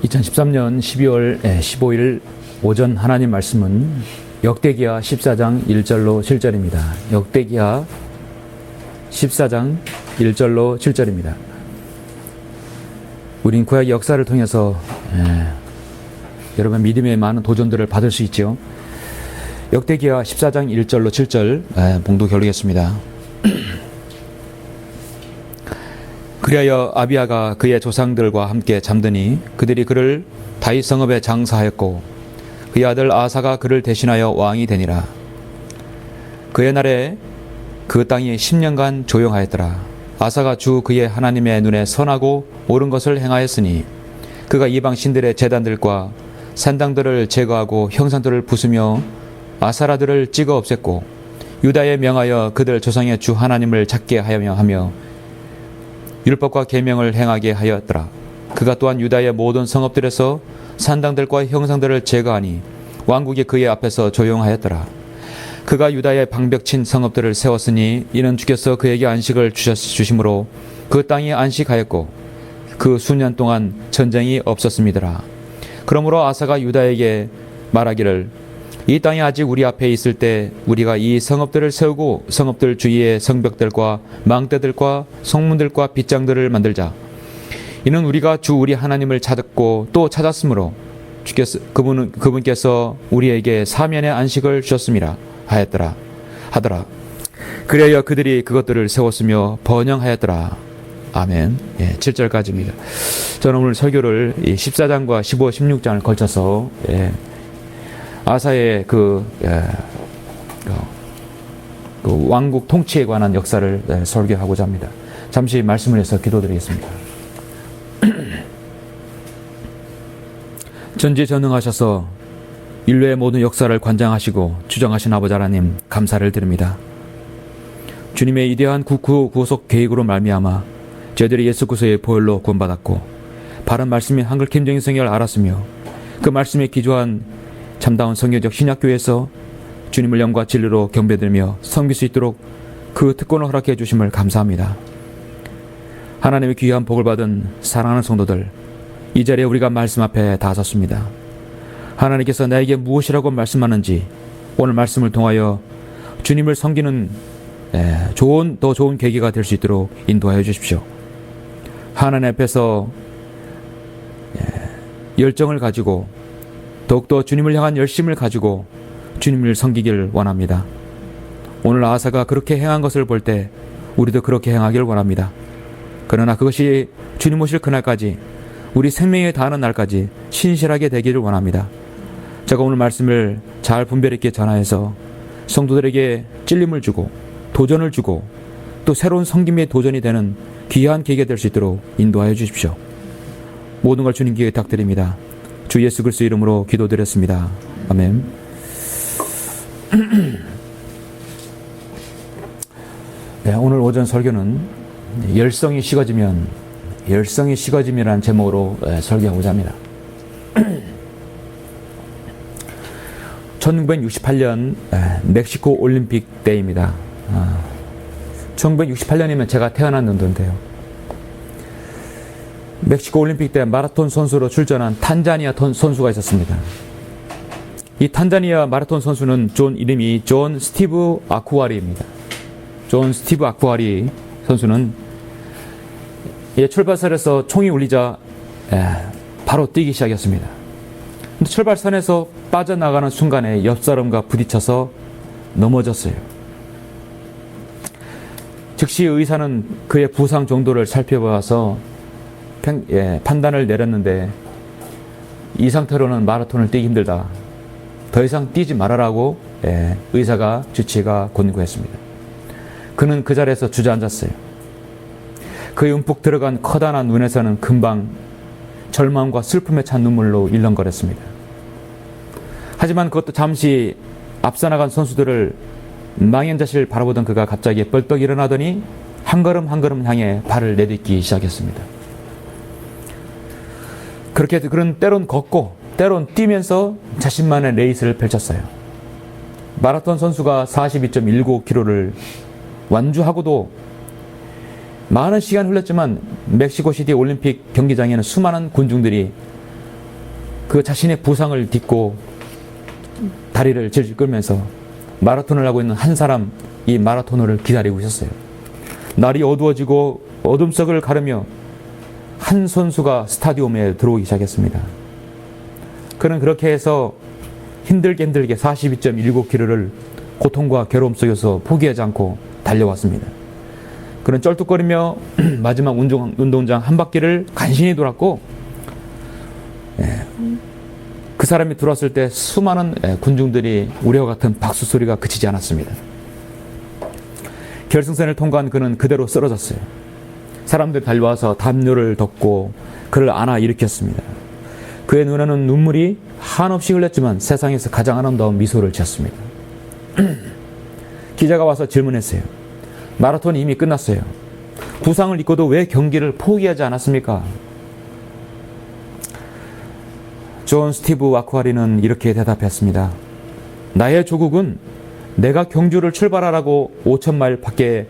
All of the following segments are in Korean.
2013년 12월 15일 오전 하나님 말씀은 역대기하 14장 1절로 7절입니다. 역대기하 14장 1절로 7절입니다. 우린 구약 역사를 통해서 여러분 믿음의 많은 도전들을 받을 수 있죠. 역대기하 14장 1절로 7절 봉독 겨루겠습니다. 그리하여 아비야가 그의 조상들과 함께 잠드니 그들이 그를 다윗 성읍에 장사하였고 그의 아들 아사가 그를 대신하여 왕이 되니라. 그의 날에 그 땅이 10년간 조용하였더라. 아사가 주 그의 하나님의 눈에 선하고 옳은 것을 행하였으니 그가 이방 신들의 제단들과 산당들을 제거하고 형상들을 부수며 아사라들을 찍어 없앴고 유다에 명하여 그들 조상의 주 하나님을 찾게 하며 율법과 계명을 행하게 하였더라. 그가 또한 유다의 모든 성읍들에서 산당들과 형상들을 제거하니 왕국이 그의 앞에서 조용하였더라. 그가 유다의 방벽친 성읍들을 세웠으니 이는 주께서 그에게 안식을 주심으로 그 땅이 안식하였고 그 수년 동안 전쟁이 없었음이더라. 그러므로 아사가 유다에게 말하기를 이 땅이 아직 우리 앞에 있을 때 우리가 이 성읍들을 세우고 성읍들 주위에 성벽들과 망대들과 성문들과 빗장들을 만들자. 이는 우리가 주 우리 하나님을 찾았고 또 찾았으므로 그분께서 우리에게 사면의 안식을 주셨음이라 하더라. 그래야 그들이 그것들을 세웠으며 번영하였더라. 아멘. 7절까지입니다. 저는 오늘 설교를 14장과 15, 16장을 걸쳐서 아사의 그 왕국 통치에 관한 역사를 설교하고자 합니다. 잠시 말씀을 해서 기도드리겠습니다. 전지전능하셔서 인류의 모든 역사를 관장하시고 주정하신 아버지 하나님 감사를 드립니다. 주님의 이대한 구속 계획으로 말미암아 저희들이 예수 그리스도의 보혈로 구원받았고 바른 말씀인 한글 김정인 성경을 알았으며 그 말씀에 기초한 참다운 성경적 신약교회에서 주님을 영과 진리로 경배드리며 섬길 수 있도록 그 특권을 허락해 주심을 감사합니다. 하나님의 귀한 복을 받은 사랑하는 성도들, 이 자리에 우리가 말씀 앞에 다 섰습니다. 하나님께서 나에게 무엇이라고 말씀하는지 오늘 말씀을 통하여 주님을 섬기는 더 좋은 계기가 될 수 있도록 인도하여 주십시오. 하나님 앞에서 열정을 가지고 더욱더 주님을 향한 열심을 가지고 주님을 섬기길 원합니다. 오늘 아사가 그렇게 행한 것을 볼 때 우리도 그렇게 행하길 원합니다. 그러나 그것이 주님 오실 그날까지 우리 생명에 다하는 날까지 신실하게 되기를 원합니다. 제가 오늘 말씀을 잘 분별 있게 전하여서 성도들에게 찔림을 주고 도전을 주고 또 새로운 섬김의 도전이 되는 귀한 계기가 될 수 있도록 인도하여 주십시오. 모든 걸 주님께 부탁드립니다. 주 예수 그리스도 이름으로 기도드렸습니다. 아멘. 오늘 오전 설교는 열성이 식어짐이라는 제목으로 설교하고자 합니다. 1968년 멕시코 올림픽 때입니다. 1968년이면 제가 태어난 연도인데요. 멕시코 올림픽 때 마라톤 선수로 출전한 탄자니아 선수가 있었습니다. 이 탄자니아 마라톤 선수는 이름이 존 스티브 아쿠아리입니다. 존 스티브 아쿠아리 선수는 출발선에서 총이 울리자 바로 뛰기 시작했습니다. 근데 출발선에서 빠져나가는 순간에 옆 사람과 부딪혀서 넘어졌어요. 즉시 의사는 그의 부상 정도를 살펴보아서 판단을 내렸는데 이 상태로는 마라톤을 뛰기 힘들다. 더 이상 뛰지 말아라고 의사가 주치의가 권고했습니다. 그는 그 자리에서 주저앉았어요. 그의 움푹 들어간 커다란 눈에서는 금방 절망과 슬픔에 찬 눈물로 일렁거렸습니다. 하지만 그것도 잠시 앞서 나간 선수들을 망연자실 바라보던 그가 갑자기 벌떡 일어나더니 한 걸음 한 걸음 향해 발을 내딛기 시작했습니다. 그렇게 그는 때론 걷고 때론 뛰면서 자신만의 레이스를 펼쳤어요. 마라톤 선수가 42.19km를 완주하고도 많은 시간이 흘렀지만 멕시코시티 올림픽 경기장에는 수많은 군중들이 그 자신의 부상을 딛고 다리를 질질 끌면서 마라톤을 하고 있는 한 사람, 이 마라토너를 기다리고 있었어요. 날이 어두워지고 어둠 속을 가르며 한 선수가 스타디움에 들어오기 시작했습니다. 그는 그렇게 해서 힘들게 42.19km를 고통과 괴로움 속에서 포기하지 않고 달려왔습니다. 그는 쩔뚝거리며 마지막 운동장 한 바퀴를 간신히 돌았고, 그 사람이 들어왔을 때 수많은 군중들이 우리와 같은 박수 소리가 그치지 않았습니다. 결승선을 통과한 그는 그대로 쓰러졌어요. 사람들이 달려와서 담요를 덮고 그를 안아 일으켰습니다. 그의 눈에는 눈물이 한없이 흘렸지만 세상에서 가장 아름다운 미소를 지었습니다. 기자가 와서 질문했어요. 마라톤이 이미 끝났어요. 부상을 입고도 왜 경기를 포기하지 않았습니까? 존 스티브 아쿠아리는 이렇게 대답했습니다. 나의 조국은 내가 경주를 출발하라고 5,000마일 밖에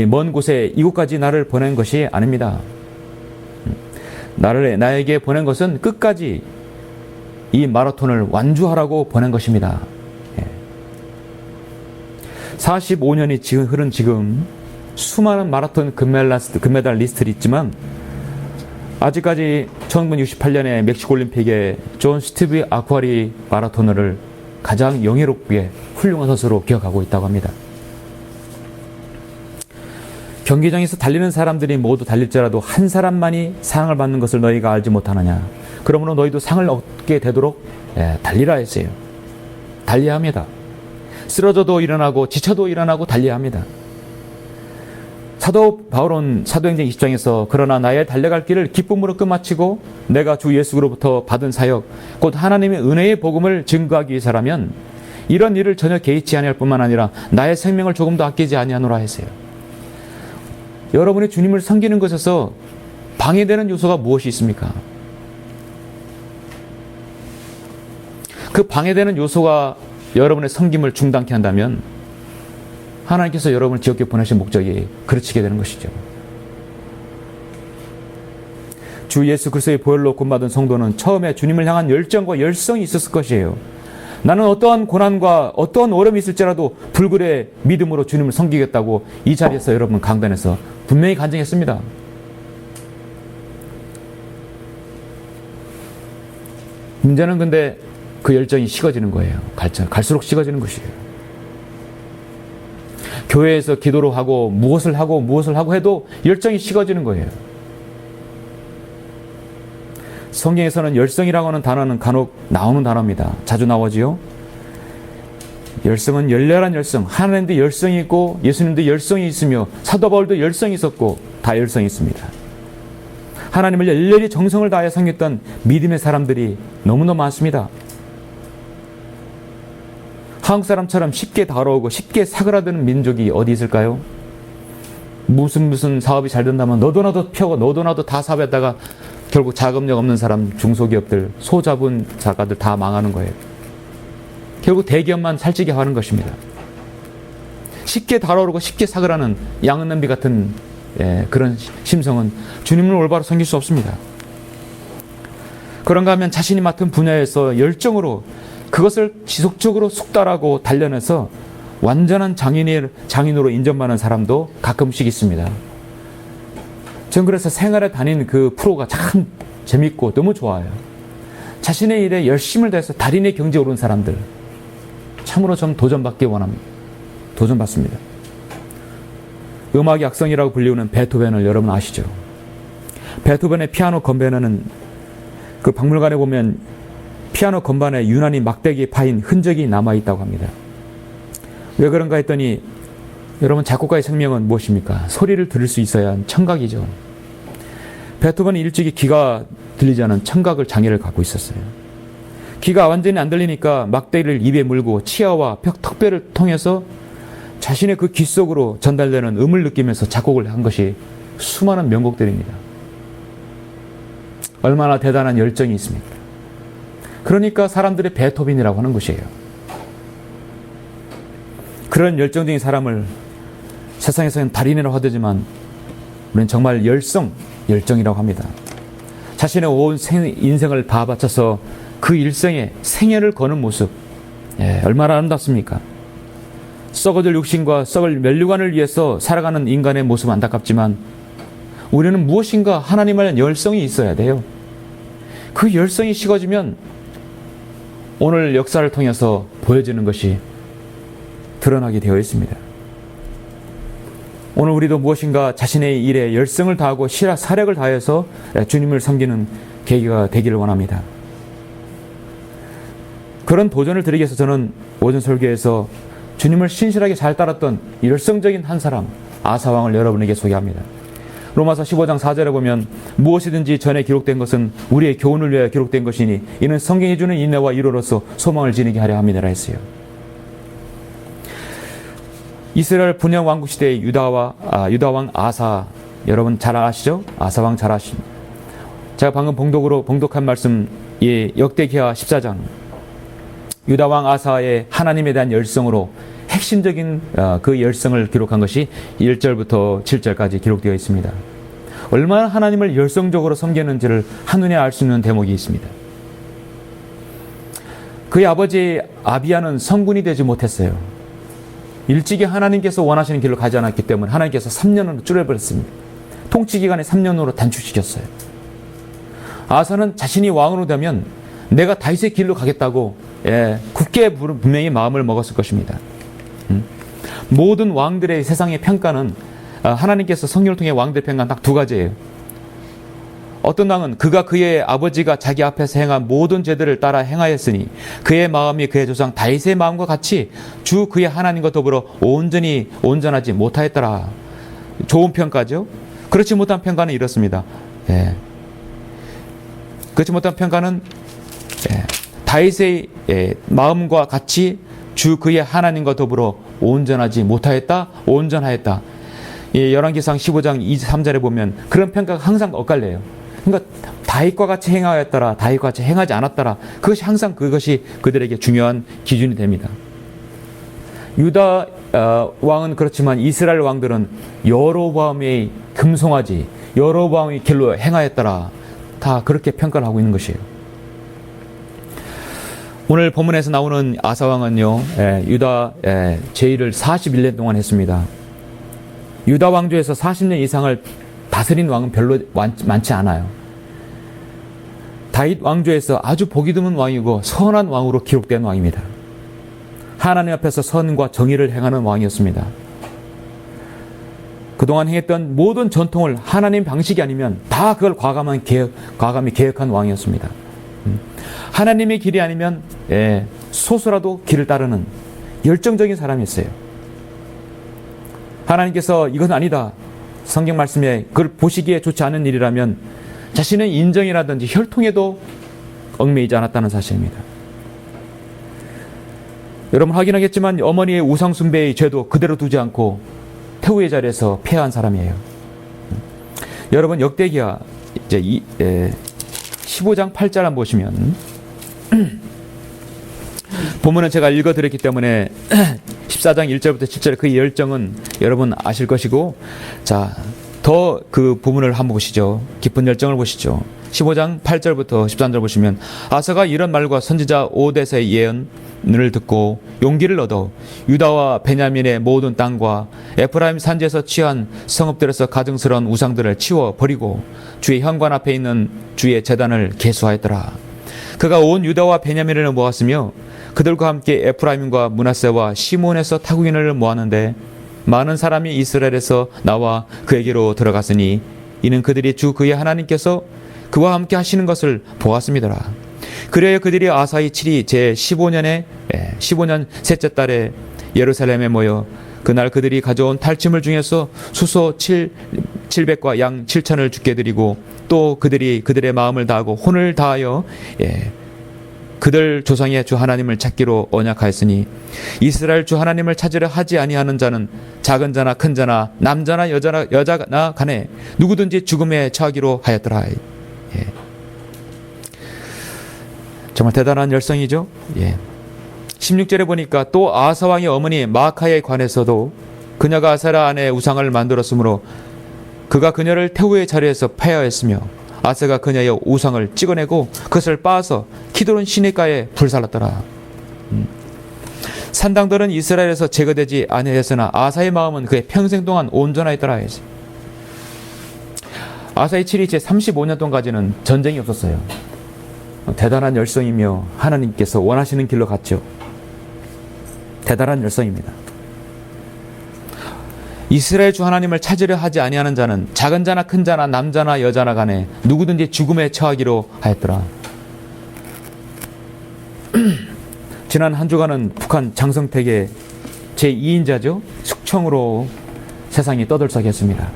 먼 곳에 이곳까지 나를 보낸 것이 아닙니다. 나에게 보낸 것은 끝까지 이 마라톤을 완주하라고 보낸 것입니다. 45년이 흐른 지금 수많은 마라톤 금메달리스트들이 있지만 아직까지 1968년에 멕시코 올림픽에 존 스티브 아쿠아리 마라토너를 가장 영예롭게 훌륭한 선수로 기억하고 있다고 합니다. 경기장에서 달리는 사람들이 모두 달릴지라도 한 사람만이 상을 받는 것을 너희가 알지 못하느냐. 그러므로 너희도 상을 얻게 되도록 달리라 했어요. 달려야 합니다. 쓰러져도 일어나고 지쳐도 일어나고 달려야 합니다. 사도 바울은 사도행전 20장에서 그러나 나의 달려갈 길을 기쁨으로 끝마치고 내가 주 예수로부터 받은 사역 곧 하나님의 은혜의 복음을 증거하기 위해서라면 이런 일을 전혀 개의치 아니할 뿐만 아니라 나의 생명을 조금도 아끼지 아니하노라 했어요. 여러분이 주님을 섬기는 것에서 방해되는 요소가 무엇이 있습니까? 그 방해되는 요소가 여러분의 섬김을 중단케 한다면 하나님께서 여러분을 지옥에 보내신 목적이 그르치게 되는 것이죠. 주 예수 그리스도의 보혈로 구원받은 성도는 처음에 주님을 향한 열정과 열성이 있었을 것이에요. 나는 어떠한 고난과 어떠한 어려움이 있을지라도 불굴의 믿음으로 주님을 섬기겠다고 이 자리에서 여러분 강단에서 분명히 간증했습니다. 문제는 근데 그 열정이 식어지는 거예요. 갈수록 식어지는 것이에요. 교회에서 기도를 하고 무엇을 하고 해도 열정이 식어지는 거예요. 성경에서는 열성이라고 하는 단어는 간혹 나오는 단어입니다. 자주 나오지요. 열성은 열렬한 열성, 하나님도 열성이 있고 예수님도 열성이 있으며 사도 바울도 열성이 있었고 다 열성이 있습니다. 하나님을 열렬히 정성을 다해 섬겼던 믿음의 사람들이 너무너무 많습니다. 한국 사람처럼 쉽게 다가오고 쉽게 사그라드는 민족이 어디 있을까요? 무슨 사업이 잘 된다면 너도 나도 펴고 너도 나도 다 사업했다가 결국 자금력 없는 사람, 중소기업들, 소자본자가들 다 망하는 거예요. 결국 대기업만 살찌게 하는 것입니다. 쉽게 달아오르고 쉽게 사그라는 양은 냄비 같은 그런 심성은 주님을 올바로 섬길 수 없습니다. 그런가 하면 자신이 맡은 분야에서 열정으로 그것을 지속적으로 숙달하고 단련해서 완전한 장인으로 인정받는 사람도 가끔씩 있습니다. 전 그래서 생활에 다닌 그 프로가 참 재밌고 너무 좋아요. 자신의 일에 열심을 다해서 달인의 경지에 오른 사람들 참으로 좀 도전받기 원합니다. 도전받습니다. 음악의 악성이라고 불리우는 베토벤을 여러분 아시죠? 베토벤의 피아노 건반에는 그 박물관에 보면 피아노 건반에 유난히 막대기 파인 흔적이 남아있다고 합니다. 왜 그런가 했더니 여러분 작곡가의 생명은 무엇입니까? 소리를 들을 수 있어야 하는 청각이죠. 베토벤은 일찍이 귀가 들리지 않은 청각을 장애를 갖고 있었어요. 귀가 완전히 안 들리니까 막대기를 입에 물고 치아와 턱뼈를 통해서 자신의 그 귀 속으로 전달되는 음을 느끼면서 작곡을 한 것이 수많은 명곡들입니다. 얼마나 대단한 열정이 있습니까? 그러니까 사람들의 베토벤이라고 하는 것이에요. 그런 열정적인 사람을 세상에서는 달인이라고 하더지만 우리는 정말 열정이라고 합니다. 자신의 온 인생을 다 바쳐서 그 일생에 생애를 거는 모습, 얼마나 아름답습니까? 썩어질 육신과 썩을 면류관을 위해서 살아가는 인간의 모습 안타깝지만 우리는 무엇인가 하나님을 열성이 있어야 돼요. 그 열성이 식어지면 오늘 역사를 통해서 보여지는 것이 드러나게 되어 있습니다. 오늘 우리도 무엇인가 자신의 일에 열성을 다하고 사력을 다해서 주님을 섬기는 계기가 되기를 원합니다. 그런 도전을 드리기 위해서 저는 오전 설교에서 주님을 신실하게 잘 따랐던 열성적인 한 사람 아사왕을 여러분에게 소개합니다. 로마서 15장 4절에 보면 무엇이든지 전에 기록된 것은 우리의 교훈을 위하여 기록된 것이니 이는 성경이 주는 인내와 위로로서 소망을 지니게 하려 함이라 했어요. 이스라엘 분영 왕국 시대의 유다왕 아사, 여러분 잘 아시죠? 아사왕 잘 아십니다. 제가 방금 봉독한 말씀, 역대기하 14장 유다왕 아사의 하나님에 대한 열성으로 핵심적인 그 열성을 기록한 것이 1절부터 7절까지 기록되어 있습니다. 얼마나 하나님을 열성적으로 섬기는지를 한눈에 알 수 있는 대목이 있습니다. 그의 아버지 아비야는 성군이 되지 못했어요. 일찍이 하나님께서 원하시는 길로 가지 않았기 때문에 하나님께서 3년으로 줄여버렸습니다. 통치기간에 3년으로 단축시켰어요. 아사는 자신이 왕으로 되면 내가 다윗의 길로 가겠다고 굳게 분명히 마음을 먹었을 것입니다. 모든 왕들의 세상의 평가는 하나님께서 성경을 통해 왕들의 평가는 딱 두 가지예요. 어떤 왕은 그의 아버지가 자기 앞에서 행한 모든 죄들을 따라 행하였으니 그의 마음이 그의 조상 다윗의 마음과 같이 주 그의 하나님과 더불어 온전하지 못하였더라. 좋은 평가죠. 그렇지 못한 평가는 이렇습니다. 그렇지 못한 평가는 다윗의 마음과 같이 주 그의 하나님과 더불어 온전하지 못하였다, 온전하였다. 열왕기상 15장 23절에 보면 그런 평가가 항상 엇갈려요. 그러니까 다윗과 같이 행하였더라, 다윗과 같이 행하지 않았더라. 그것이 항상 그들에게 중요한 기준이 됩니다. 유다 왕은 그렇지만 이스라엘 왕들은 여로보암의 금송아지, 여로보암의 길로 행하였더라. 다 그렇게 평가를 하고 있는 것이에요. 오늘 본문에서 나오는 아사왕은요, 유다 제위를 41년 동안 했습니다. 유다 왕조에서 40년 이상을 다스린 왕은 별로 많지 않아요. 다윗 왕조에서 아주 보기 드문 왕이고 선한 왕으로 기록된 왕입니다. 하나님 앞에서 선과 정의를 행하는 왕이었습니다. 그동안 행했던 모든 전통을 하나님 방식이 아니면 다 그걸 과감히 개혁한 왕이었습니다. 하나님의 길이 아니면 소수라도 길을 따르는 열정적인 사람이었어요. 하나님께서 이건 아니다, 성경 말씀에 그걸 보시기에 좋지 않은 일이라면 자신의 인정이라든지 혈통에도 얽매이지 않았다는 사실입니다. 여러분 확인하겠지만 어머니의 우상 숭배의 죄도 그대로 두지 않고 태후의 자리에서 패한 사람이에요. 여러분 역대기하 이제 15장 8절 한번 보시면 본문은 제가 읽어드렸기 때문에 14장 1절부터 7절 그 열정은 여러분 아실 것이고, 자, 더 그 부분을 한번 보시죠. 깊은 열정을 보시죠. 15장 8절부터 13절 보시면 아사가 이런 말과 선지자 오데스의 예언을 듣고 용기를 얻어 유다와 베냐민의 모든 땅과 에프라임 산지에서 취한 성읍들에서 가증스러운 우상들을 치워 버리고 주의 현관 앞에 있는 주의 제단을 계수하였더라. 그가 온 유다와 베냐민을 모았으며 그들과 함께 에프라임과 므낫세와 시몬에서 타국인을 모았는데 많은 사람이 이스라엘에서 나와 그에게로 들어갔으니 이는 그들이 주 그의 하나님께서 그와 함께 하시는 것을 보았습니다. 그래야 그들이 아사히 7이 제 15년 셋째 달에 예루살렘에 모여 그날 그들이 가져온 탈취물 중에서 수소 700과 양 7천을 주께 드리고 또 그들의 마음을 다하고 혼을 다하여 그들 조상의 주 하나님을 찾기로 언약하였으니 이스라엘 주 하나님을 찾으려 하지 아니하는 자는 작은 자나 큰 자나 남자나 여자나 간에 누구든지 죽음에 처하기로 하였더라. 정말 대단한 열성이죠. 16절에 보니까 또 아사왕의 어머니 마아카에 관해서도 그녀가 아세라 안에 우상을 만들었으므로 그가 그녀를 태후의 자리에서 폐하였으며 아사가 그녀의 우상을 찍어내고 그것을 빻아서 키드론 시내가에 불살랐더라. 산당들은 이스라엘에서 제거되지 아니하였으나 아사의 마음은 그의 평생 동안 온전하였더라. 아사의 7위 제 35년 동안까지는 전쟁이 없었어요. 대단한 열성이며 하나님께서 원하시는 길로 갔죠. 대단한 열성입니다. 이스라엘 주 하나님을 찾으려 하지 아니하는 자는 작은 자나 큰 자나 남자나 여자나 간에 누구든지 죽음에 처하기로 하였더라. 지난 한 주간은 북한 장성택의 제2인자죠. 숙청으로 세상이 떠들썩했습니다.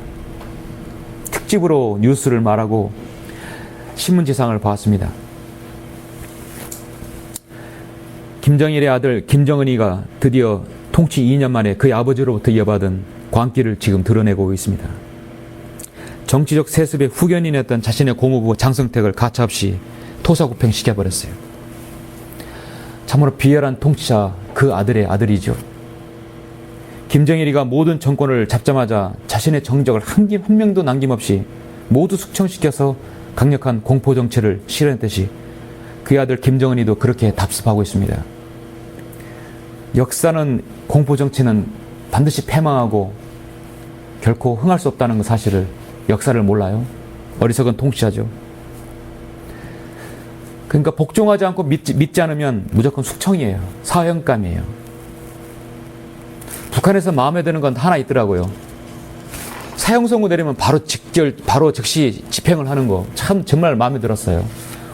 특집으로 뉴스를 말하고 신문지상을 봤습니다. 김정일의 아들 김정은이가 드디어 통치 2년 만에 그의 아버지로부터 이어받은 광기를 지금 드러내고 있습니다. 정치적 세습의 후견인이었던 자신의 고모부 장성택을 가차없이 토사구팽시켜버렸어요. 참으로 비열한 통치자 그 아들의 아들이죠. 김정일이가 모든 정권을 잡자마자 자신의 정적을 한 명도 남김없이 모두 숙청시켜서 강력한 공포정치를 실현했듯이 그의 아들 김정은이도 그렇게 답습하고 있습니다. 역사는 공포정치는 반드시 패망하고 결코 흥할 수 없다는 사실을 역사를 몰라요. 어리석은 통치자죠. 그러니까 복종하지 않고 믿지 않으면 무조건 숙청이에요. 사형감이에요. 북한에서 마음에 드는 건 하나 있더라고요. 사형 선고 내리면 바로 즉시 집행을 하는 거 참 정말 마음에 들었어요.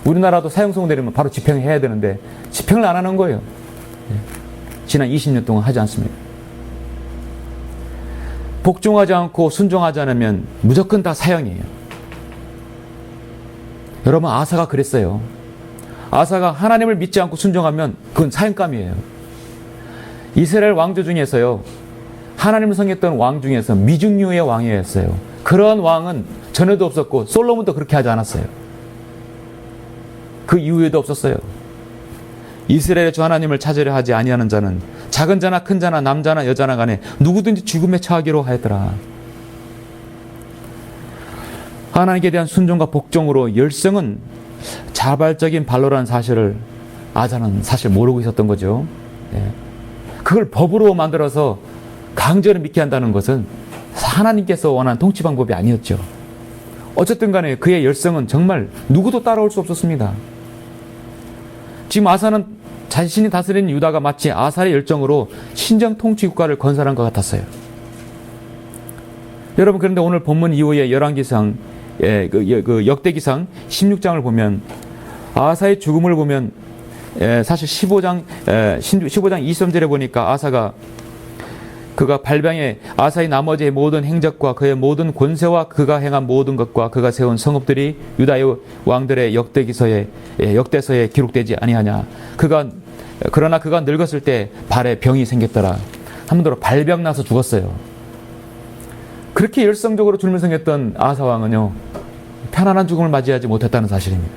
우리나라도 사형 선고 내리면 바로 집행해야 되는데 집행을 안 하는 거예요. 지난 20년 동안 하지 않습니다. 복종하지 않고 순종하지 않으면 무조건 다 사형이에요. 여러분, 아사가 그랬어요. 아사가 하나님을 믿지 않고 순종하면 그건 사형감이에요. 이스라엘 왕조 중에서요, 하나님을 섬겼던 왕 중에서 미중류의 왕이었어요. 그런 왕은 전에도 없었고 솔로몬도 그렇게 하지 않았어요. 그 이후에도 없었어요. 이스라엘의 주 하나님을 찾으려 하지 아니하는 자는 작은 자나 큰 자나 남자나 여자나 간에 누구든지 죽음에 처하기로 하였더라. 하나님께 대한 순종과 복종으로 열성은 자발적인 발로라는 사실을 아사는 사실 모르고 있었던 거죠. 그걸 법으로 만들어서 강제로 믿게 한다는 것은 하나님께서 원하는 통치 방법이 아니었죠. 어쨌든 간에 그의 열성은 정말 누구도 따라올 수 없었습니다. 지금 아사는 자신이 다스리는 유다가 마치 아사의 열정으로 신정 통치 국가를 건설한 것 같았어요. 여러분, 그런데 오늘 본문 이후에 열왕기상, 그 역대기상 16장을 보면 아사의 죽음을 보면 사실 15장 23절에 보니까 그가 발병해 아사의 나머지의 모든 행적과 그의 모든 권세와 그가 행한 모든 것과 그가 세운 성읍들이 유다의 왕들의 역대서에 기록되지 아니하냐. 그러나 그가 늙었을 때 발에 병이 생겼더라. 한마디로 발병 나서 죽었어요. 그렇게 열성적으로 주님을 섬겼던 아사 왕은요, 편안한 죽음을 맞이하지 못했다는 사실입니다.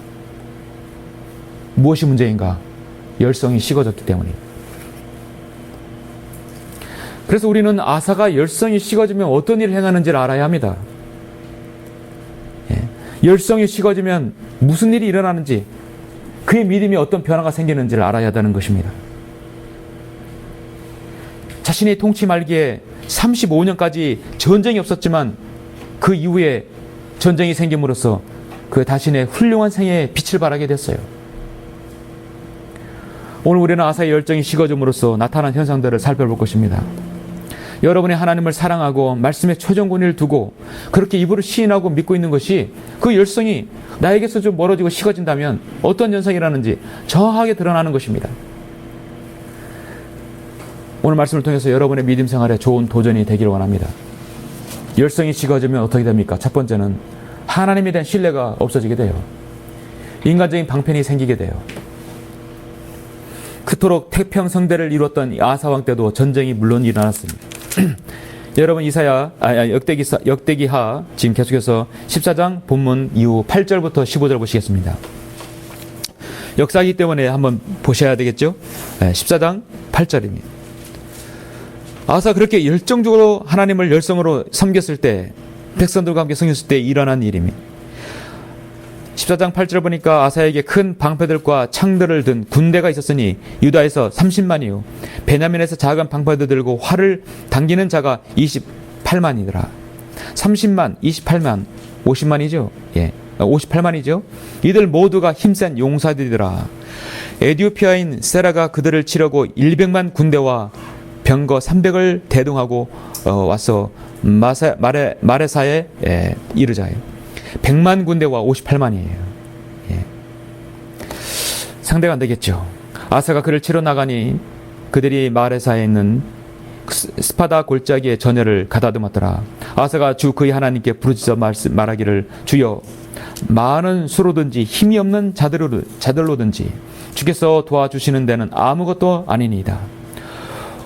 무엇이 문제인가? 열성이 식어졌기 때문입니다. 그래서 우리는 아사가 열성이 식어지면 어떤 일을 행하는지를 알아야 합니다. 열성이 식어지면 무슨 일이 일어나는지, 그의 믿음이 어떤 변화가 생기는지를 알아야 한다는 것입니다. 자신의 통치 말기에 35년까지 전쟁이 없었지만 그 이후에 전쟁이 생김으로써 그 자신의 훌륭한 생애에 빛을 발하게 됐어요. 오늘 우리는 아사의 열정이 식어짐으로써 나타난 현상들을 살펴볼 것입니다. 여러분이 하나님을 사랑하고 말씀에 최종권위를 두고 그렇게 입으로 시인하고 믿고 있는 것이 그 열성이 나에게서 좀 멀어지고 식어진다면 어떤 현상이 일어나는지 정확하게 드러나는 것입니다. 오늘 말씀을 통해서 여러분의 믿음 생활에 좋은 도전이 되기를 원합니다. 열성이 식어지면 어떻게 됩니까? 첫 번째는 하나님에 대한 신뢰가 없어지게 돼요. 인간적인 방편이 생기게 돼요. 그토록 태평성대를 이뤘던 아사왕 때도 전쟁이 물론 일어났습니다. 여러분, 역대기하 지금 계속해서 14장 본문 이후 8절부터 15절 보시겠습니다. 역사이기 때문에 한번 보셔야 되겠죠? 14장 8절입니다. 아사 그렇게 열정적으로 하나님을 열성으로 섬겼을 때, 백성들과 함께 섬겼을 때 일어난 일입니다. 14장 8절 보니까 아사에게 큰 방패들과 창들을 든 군대가 있었으니 유다에서 30만이요 베냐민에서 작은 방패들 들고 활을 당기는 자가 28만이더라. 30만, 28만, 50만이죠. 예, 58만이죠. 이들 모두가 힘센 용사들이더라. 에디오피아인 세라가 그들을 치려고 100만 군대와 병거 300을 대동하고 와서 마레사에 이르자요. 100만 군대와 58만이에요. 예. 상대가 안 되겠죠. 아사가 그를 치러 나가니 그들이 마레사에 있는 스파다 골짜기의 전열을 가다듬었더라. 아사가 주 그의 하나님께 부르짖어 말하기를 주여 많은 수로든지 힘이 없는 자들로든지 주께서 도와주시는 데는 아무것도 아니니이다.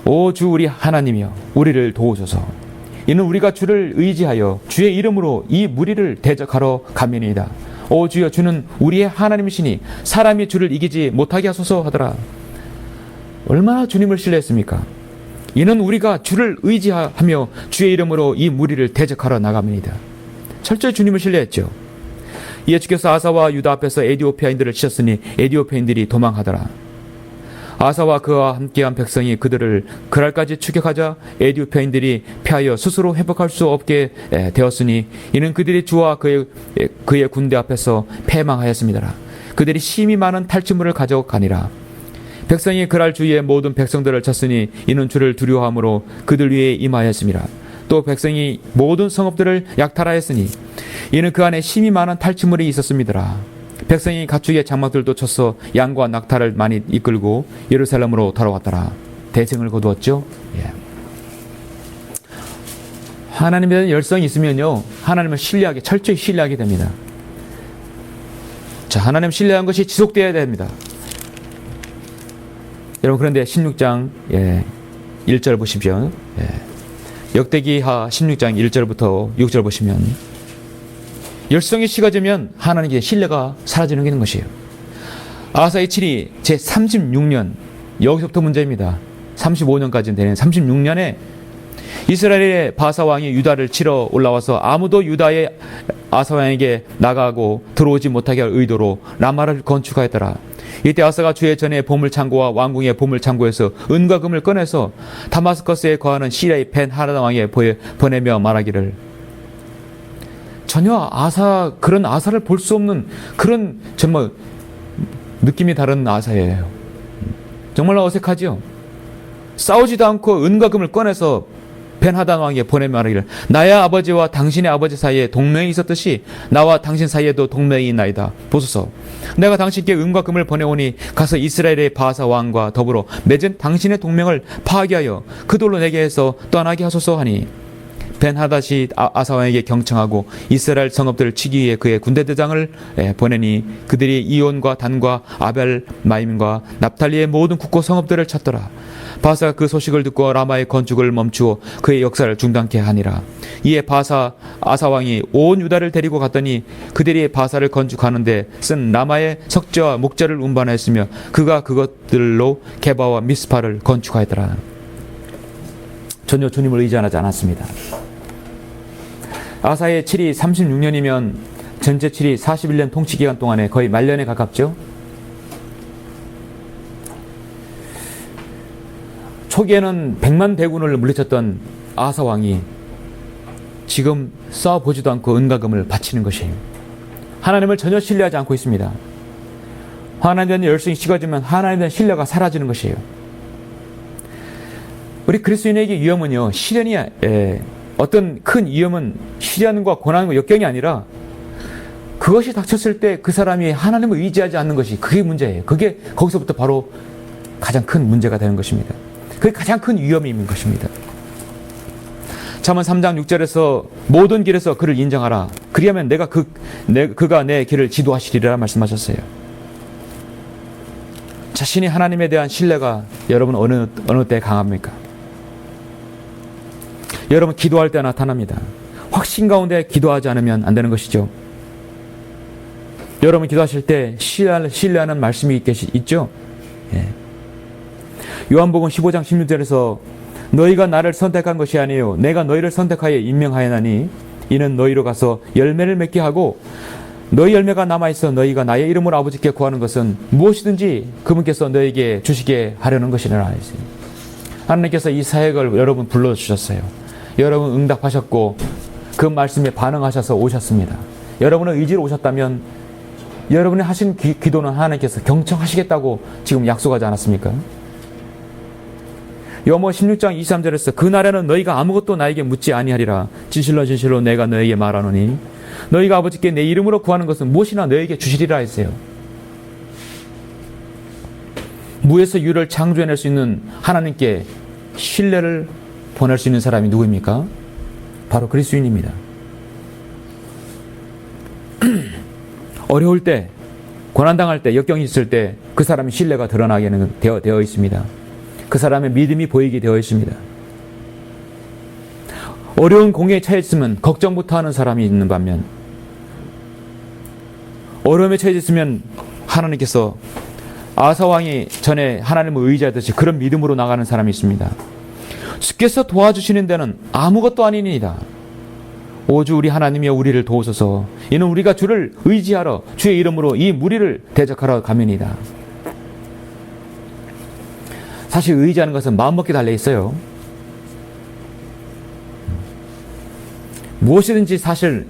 오 주 우리 하나님이여 우리를 도우소서. 이는 우리가 주를 의지하여 주의 이름으로 이 무리를 대적하러 가면이다. 오 주여 주는 우리의 하나님이시니 사람이 주를 이기지 못하게 하소서 하더라. 얼마나 주님을 신뢰했습니까? 이는 우리가 주를 의지하며 주의 이름으로 이 무리를 대적하러 나갑니다. 철저히 주님을 신뢰했죠. 이에 주께서 아사와 유다 앞에서 에디오피아인들을 치셨으니 에디오피아인들이 도망하더라. 아사와 그와 함께한 백성이 그들을 그랄까지 추격하자 에디오피아인들이 패하여 스스로 회복할 수 없게 되었으니 이는 그들이 주와 그의 군대 앞에서 패망하였습니다. 그들이 심히 많은 탈취물을 가져가니라. 백성이 그랄 주위의 모든 백성들을 쳤으니 이는 주를 두려워함으로 그들 위에 임하였습니다. 또 백성이 모든 성읍들을 약탈하였으니 이는 그 안에 심히 많은 탈취물이 있었습니다. 백성이 가축의 장막들도 쳐서 양과 낙타를 많이 이끌고 예루살렘으로 돌아왔더라. 대승을 거두었죠. 예. 하나님에 대한 열성이 있으면요, 하나님을 신뢰하게, 철저히 신뢰하게 됩니다. 자, 하나님 신뢰한 것이 지속되어야 됩니다. 여러분, 그런데 16장 1절 보십시오. 역대기하 16장 1절부터 6절 보시면 열성이 식어지면 하나님께 신뢰가 사라지는 게 있는 것이에요. 아사의 7이 제36년, 여기서부터 문제입니다. 35년까지 되는 36년에 이스라엘의 바사 왕이 유다를 치러 올라와서 아무도 유다의 아사 왕에게 나가고 들어오지 못하게 할 의도로 라마를 건축하였더라. 이때 아사가 주의 전에 보물창고와 왕궁의 보물창고에서 은과 금을 꺼내서 다마스커스에 거하는 시리아의 벤하라다 왕에 보내며 말하기를, 전혀 그런 아사를 볼 수 없는 그런 정말 느낌이 다른 아사예요. 정말 어색하죠. 싸우지도 않고 은과 금을 꺼내서 벤하단 왕에게 보내며 말하기를, 나의 아버지와 당신의 아버지 사이에 동맹이 있었듯이 나와 당신 사이에도 동맹이 있나이다. 보소서, 내가 당신께 은과 금을 보내오니 가서 이스라엘의 바사 왕과 더불어 맺은 당신의 동맹을 파괴하여 그 돌로 내게 해서 떠나게 하소서 하니, 벤하닷이 아사 왕에게 경청하고 이스라엘 성읍들을 치기 위해 그의 군대대장을 보내니 그들이 이온과 단과 아벨 마임과 납탈리의 모든 국고 성읍들을 쳤더라. 바사가 그 소식을 듣고 라마의 건축을 멈추어 그의 역사를 중단케 하니라. 이에 아사 왕이 온 유다를 데리고 갔더니 그들이 바사를 건축하는데 쓴 라마의 석재와 목재를 운반하였으며 그가 그것들로 게바와 미스파를 건축하였더라. 전혀 주님을 의지하지 않았습니다. 아사의 7이 36년이면 전체 7이 41년 통치기간 동안에 거의 말년에 가깝죠. 초기에는 100만 대군을 물리쳤던 아사 왕이 지금 싸워보지도 않고 은과 금을 바치는 것이에요. 하나님을 전혀 신뢰하지 않고 있습니다. 하나님에 대한 열성이 식어지면 하나님에 대한 신뢰가 사라지는 것이에요. 우리 그리스도인에게 위험은요, 시련이 어떤 큰 위험은 시련과 고난과 역경이 아니라 그것이 닥쳤을 때 그 사람이 하나님을 의지하지 않는 것이, 그게 문제예요. 그게 거기서부터 바로 가장 큰 문제가 되는 것입니다. 그게 가장 큰 위험이 있는 것입니다. 잠언 3장 6절에서 모든 길에서 그를 인정하라. 그리하면 그가 내 길을 지도하시리라 말씀하셨어요. 자신이 하나님에 대한 신뢰가 여러분 어느 때 강합니까? 여러분 기도할 때 나타납니다. 확신 가운데 기도하지 않으면 안 되는 것이죠. 여러분 기도하실 때 신뢰하는 말씀이 있죠? 예. 요한복음 15장 16절에서 너희가 나를 선택한 것이 아니요 내가 너희를 선택하여 임명하였나니 이는 너희로 가서 열매를 맺게 하고 너희 열매가 남아있어 너희가 나의 이름으로 아버지께 구하는 것은 무엇이든지 그분께서 너희에게 주시게 하려는 것이라. 하나님께서 이 사역을 여러분 불러주셨어요. 여러분 응답하셨고 그 말씀에 반응하셔서 오셨습니다. 여러분의 의지로 오셨다면 여러분이 하신 기도는 하나님께서 경청하시겠다고 지금 약속하지 않았습니까? 요모 16장 23절에서 그날에는 너희가 아무것도 나에게 묻지 아니하리라. 진실로 진실로 내가 너에게 말하노니 너희가 아버지께 내 이름으로 구하는 것은 무엇이나 너에게 주시리라 했어요. 무에서 유를 창조해낼 수 있는 하나님께 신뢰를 보낼 수 있는 사람이 누구입니까? 바로 그리스도인입니다. 어려울 때, 고난당할 때, 역경이 있을 때 그 사람의 신뢰가 드러나게 되어 있습니다. 그 사람의 믿음이 보이게 되어 있습니다. 어려운 공에 처해있으면 걱정부터 하는 사람이 있는 반면 어려움에 처해있으면 하나님께서 아사왕이 전에 하나님을 의지하듯이 그런 믿음으로 나가는 사람이 있습니다. 주께서 도와주시는 데는 아무것도 아니니이다. 오주 우리 하나님이여 우리를 도우소서. 이는 우리가 주를 의지하러 주의 이름으로 이 무리를 대적하러 가면이다. 사실 의지하는 것은 마음먹기 달려 있어요. 무엇이든지 사실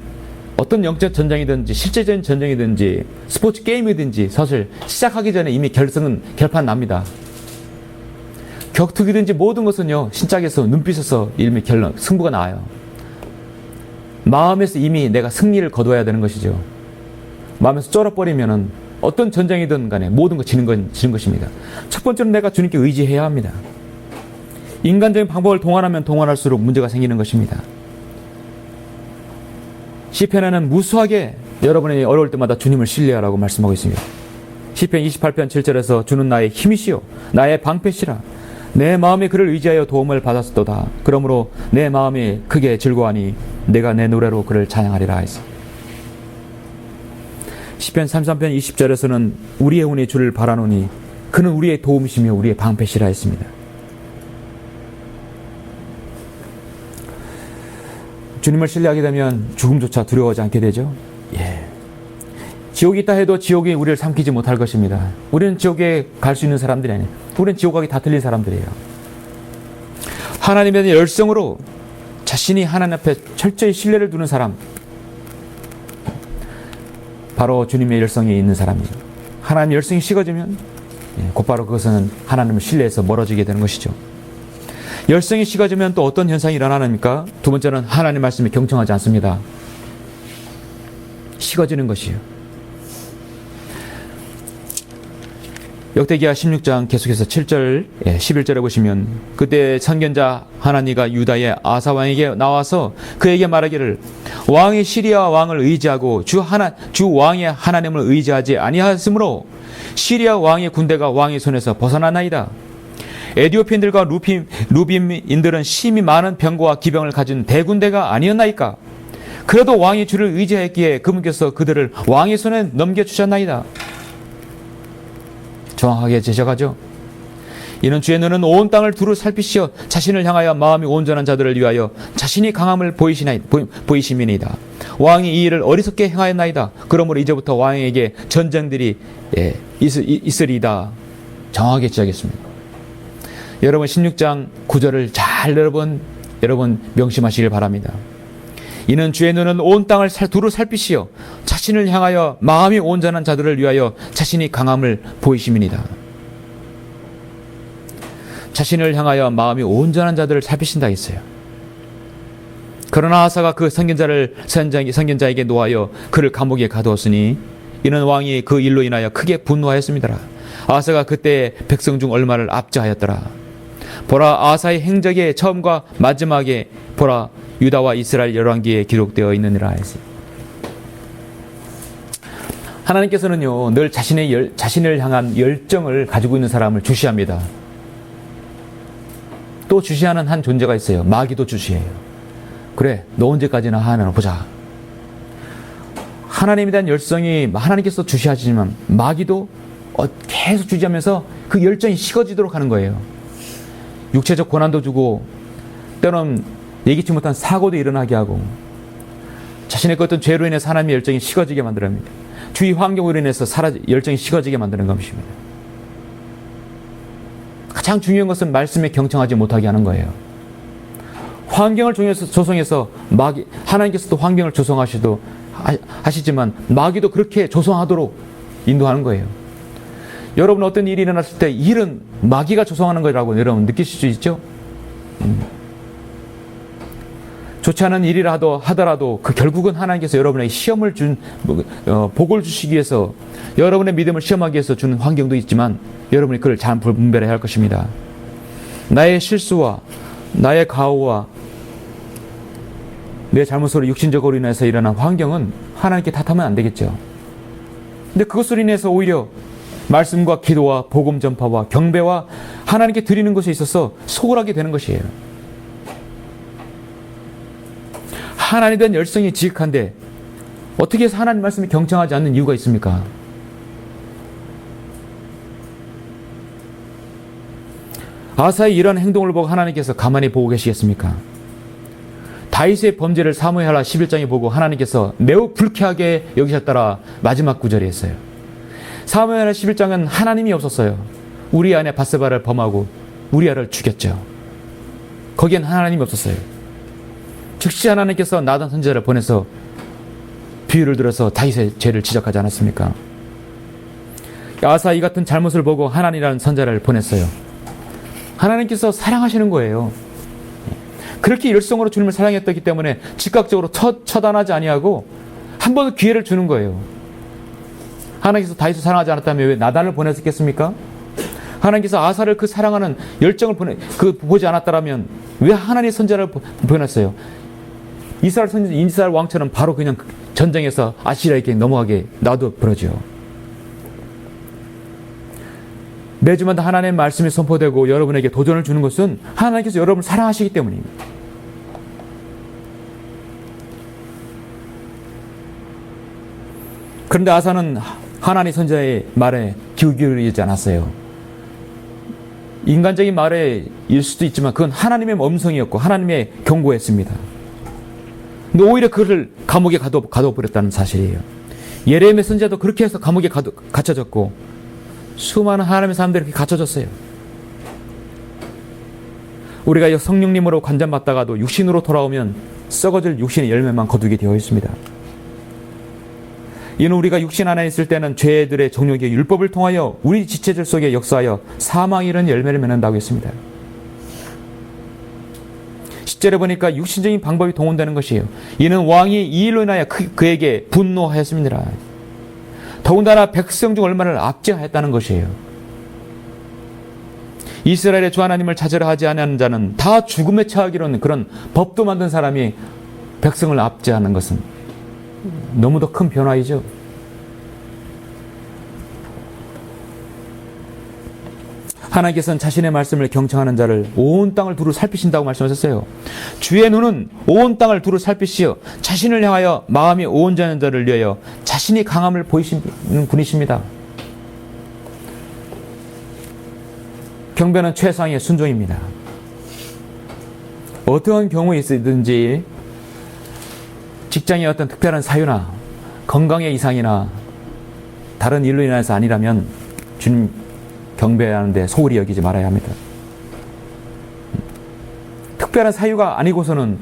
어떤 영적 전쟁이든지 실제적인 전쟁이든지 스포츠 게임이든지 사실 시작하기 전에 이미 결판 납니다. 격투기든지 모든 것은요, 신짝에서 눈빛에서 이미 승부가 나와요. 마음에서 이미 내가 승리를 거둬야 되는 것이죠. 마음에서 쩔어버리면은 어떤 전쟁이든 간에 모든 거 지는 것입니다. 첫 번째는 내가 주님께 의지해야 합니다. 인간적인 방법을 동원하면 동원할수록 문제가 생기는 것입니다. 시편에는 무수하게 여러분이 어려울 때마다 주님을 신뢰하라고 말씀하고 있습니다. 시편 28편 7절에서 주는 나의 힘이시요 나의 방패시라. 내 마음이 그를 의지하여 도움을 받았도다. 그러므로 내 마음이 크게 즐거워하니 내가 내 노래로 그를 찬양하리라 했습니다. 시편 33편 20절에서는 우리의 운이 주를 바라노니 그는 우리의 도움이시며 우리의 방패시라 했습니다. 주님을 신뢰하게 되면 죽음조차 두려워하지 않게 되죠. 지옥이 있다 해도 지옥이 우리를 삼키지 못할 것입니다. 우리는 지옥에 갈 수 있는 사람들이 아니에요. 우리는 지옥 가기 다 틀린 사람들이에요. 하나님에 대한 열성으로 자신이 하나님 앞에 철저히 신뢰를 두는 사람, 바로 주님의 열성이 있는 사람이죠. 하나님의 열성이 식어지면 곧바로 그것은 하나님을 신뢰해서 멀어지게 되는 것이죠. 열성이 식어지면 또 어떤 현상이 일어나니까? 두 번째는 하나님 말씀에 경청하지 않습니다. 식어지는 것이에요. 역대기하 16장 계속해서 7절, 11절에 보시면 그때 선견자 하나니가 유다의 아사 왕에게 나와서 그에게 말하기를 왕이 시리아 왕을 의지하고 주 왕의 하나님을 의지하지 아니하였으므로 시리아 왕의 군대가 왕의 손에서 벗어나나이다. 에디오핀들과 루빔인들은 심히 많은 병거와 기병을 가진 대군대가 아니었나이까. 그래도 왕이 주를 의지하였기에 그분께서 그들을 왕의 손에 넘겨주셨나이다. 정확하게 제시하죠. 이는 주의 눈은 온 땅을 두루 살피시어 자신을 향하여 마음이 온전한 자들을 위하여 자신이 강함을 보이심이니이다. 왕이 이 일을 어리석게 행하였나이다. 그러므로 이제부터 왕에게 전쟁들이 있으리이다. 정확하게 지적했습니다. 여러분 16장 9절을 잘 여러분 명심하시길 바랍니다. 이는 주의 눈은 온 땅을 두루 살피시어 자신을 향하여 마음이 온전한 자들을 위하여 자신이 강함을 보이심이니이다. 자신을 향하여 마음이 온전한 자들을 살피신다 했어요. 그러나 아사가 그 선견자에게 노하여 그를 감옥에 가두었으니 이는 왕이 그 일로 인하여 크게 분노하였습니다. 아사가 그때 백성 중 얼마를 압제하였더라. 보라, 아사의 행적의 처음과 마지막에 보라, 유다와 이스라엘 열왕기에 기록되어 있느니라 했어요. 하나님께서는요, 늘 자신을 향한 열정을 가지고 있는 사람을 주시합니다. 또 주시하는 한 존재가 있어요. 마귀도 주시해요. 그래, 너 언제까지나 하나 보자. 하나님에 대한 열성이 하나님께서 주시하시지만 마귀도 계속 주시하면서 그 열정이 식어지도록 하는 거예요. 육체적 고난도 주고 때로는 예기치 못한 사고도 일어나게 하고 자신의 그 어떤 죄로 인해서 하나님의 열정이 식어지게 만들어냅니다. 주위 환경으로 인해서 열정이 식어지게 만드는 것입니다. 가장 중요한 것은 말씀에 경청하지 못하게 하는 거예요. 환경을 조성해서 하나님께서도 환경을 하시지만 마귀도 그렇게 조성하도록 인도하는 거예요. 여러분 어떤 일이 일어났을 때 일은 마귀가 조성하는 거라고 여러분 느끼실 수 있죠? 좋지 않은 일이라 하더라도 그 결국은 하나님께서 여러분에게 시험을 복을 주시기 위해서 여러분의 믿음을 시험하기 위해서 주는 환경도 있지만 여러분이 그걸 잘 분별해야 할 것입니다. 나의 실수와 나의 가오와 내 잘못으로 육신적으로 인해서 일어난 환경은 하나님께 탓하면 안 되겠죠. 근데 그것으로 인해서 오히려 말씀과 기도와 복음 전파와 경배와 하나님께 드리는 것에 있어서 소홀하게 되는 것이에요. 하나님에 대한 열성이 지극한데 어떻게 해서 하나님 말씀에 경청하지 않는 이유가 있습니까? 아사의 이런 행동을 보고 하나님께서 가만히 보고 계시겠습니까? 다윗의 범죄를 사무엘하 11장에 보고 하나님께서 매우 불쾌하게 여기셨더라 마지막 구절에 있어요. 사무엘하 11장은 하나님이 없었어요. 우리 안에 바세바를 범하고 우리아를 죽였죠. 거기엔 하나님이 없었어요. 즉시 하나님께서 나단 선지자를 보내서 비유를 들어서 다윗의 죄를 지적하지 않았습니까? 아사 이 같은 잘못을 보고 하나님이라는 선지자를 보냈어요. 하나님께서 사랑하시는 거예요. 그렇게 열성으로 주님을 사랑했기 때문에 즉각적으로 처단하지 아니하고 한 번 기회를 주는 거예요. 하나님께서 다윗을 사랑하지 않았다면 왜 나단을 보냈겠습니까? 하나님께서 아사를 그 사랑하는 열정을 보지 않았다면 왜 하나님의 선지자를 보냈어요? 이스라엘 왕처럼 바로 그냥 전쟁에서 아시리아에게 넘어가게 놔둬 버려죠. 매주마다 하나님의 말씀이 선포되고 여러분에게 도전을 주는 것은 하나님께서 여러분을 사랑하시기 때문입니다. 그런데 아사는 하나님 선지자의 말에 귀 기울이지 않았어요. 인간적인 말일 수도 있지만 그건 하나님의 음성이었고 하나님의 경고였습니다. 근데 오히려 그를 감옥에 가둬버렸다는 사실이에요. 예레미야 선지자도 그렇게 해서 감옥에 갇혀졌고 수많은 하나님의 사람들이 그렇게 갇혀졌어요. 우리가 성령님으로 관장받다가도 육신으로 돌아오면 썩어질 육신의 열매만 거두게 되어 있습니다. 이는 우리가 육신 안에 있을 때는 죄들의 정욕의 율법을 통하여 우리 지체들 속에 역사하여 사망이 이런 열매를 맺는다고 했습니다. 10절에 보니까 육신적인 방법이 동원되는 것이에요. 이는 왕이 이 일로 인하여 그에게 분노하였습니다. 더군다나 백성 중 얼마를 압제하였다는 것이에요. 이스라엘의 주 하나님을 찾으려 하지 않는 자는 다 죽음에 처하기로는 그런 법도 만든 사람이 백성을 압제하는 것은 너무도 큰 변화이죠. 하나님께서는 자신의 말씀을 경청하는 자를 온 땅을 두루 살피신다고 말씀하셨어요. 주의 눈은 온 땅을 두루 살피시어 자신을 향하여 마음이 온전한 자를 위하여 자신이 강함을 보이시는 분이십니다. 경배는 최상의 순종입니다. 어떠한 경우에 있든지 직장의 어떤 특별한 사유나 건강의 이상이나 다른 일로 인해서 아니라면 주님 경배하는데 소홀히 여기지 말아야 합니다. 특별한 사유가 아니고서는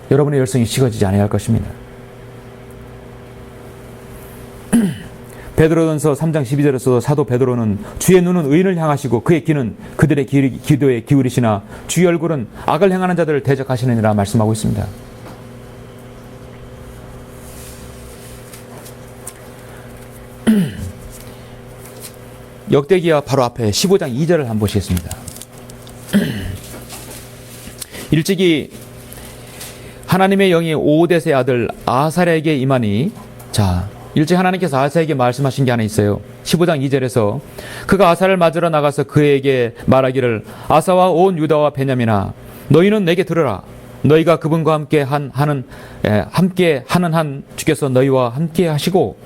여러분의 열성이 식어지지 않아야 할 것입니다. 베드로전서 3장 12절에서 사도 베드로는 주의 눈은 의인을 향하시고 그의 귀는 그들의 기도에 기울이시나 주의 얼굴은 악을 행하는 자들을 대적하시느니라 말씀하고 있습니다. 역대기와 바로 앞에 15장 2절을 한번 보시겠습니다. 일찍이 하나님의 영이 오데스의 아들 아사랴에게 임하니, 자, 일찍 하나님께서 아사에게 말씀하신 게 하나 있어요. 15장 2절에서 그가 아사를 맞으러 나가서 그에게 말하기를 아사와 온 유다와 베냐민아 너희는 내게 들으라. 너희가 그분과 함께 하는 한 주께서 너희와 함께 하시고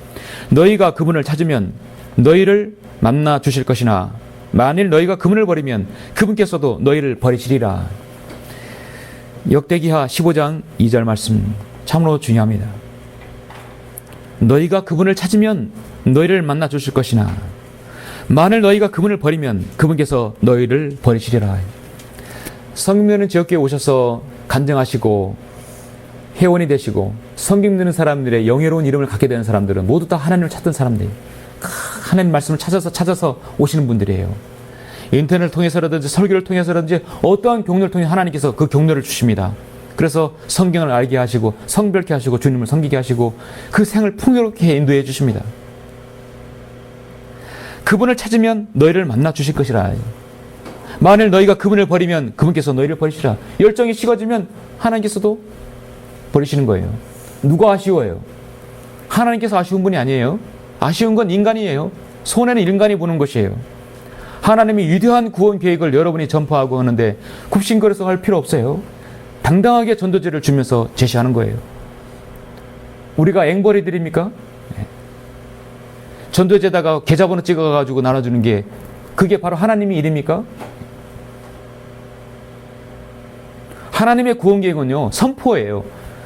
너희가 그분을 찾으면 너희를 만나 주실 것이나 만일 너희가 그분을 버리면 그분께서도 너희를 버리시리라. 역대기하 15장 2절 말씀 참으로 중요합니다. 너희가 그분을 찾으면 너희를 만나 주실 것이나 만일 너희가 그분을 버리면 그분께서 너희를 버리시리라. 성경 듣는 지역교회에 오셔서 간증하시고 회원이 되시고 성경 듣는 사람들의 영예로운 이름을 갖게 되는 사람들은 모두 다 하나님을 찾던 사람들이에요. 하나님 말씀을 찾아서 오시는 분들이에요. 인터넷을 통해서라든지 설교를 통해서라든지 어떠한 경로를 통해 하나님께서 그 경로를 주십니다. 그래서 성경을 알게 하시고 성별케 하시고 주님을 섬기게 하시고 그 생을 풍요롭게 인도해 주십니다. 그분을 찾으면 너희를 만나 주실 것이라. 만일 너희가 그분을 버리면 그분께서 너희를 버리시라. 열정이 식어지면 하나님께서도 버리시는 거예요. 누가 아쉬워요? 하나님께서 아쉬운 분이 아니에요. 아쉬운 건 인간이에요. 손해는 인간이 보는 것이에요. 하나님이 위대한 구원 계획을 여러분이 전파하고 하는데 굽신거려서 할 필요 없어요. 당당하게 전도제를 주면서 제시하는 거예요. 우리가 앵벌이 드립니까? 전도제에다가 계좌번호 찍어가지고 나눠주는 게 그게 바로 하나님의 일입니까? 하나님의 구원 계획은요, 선포예요.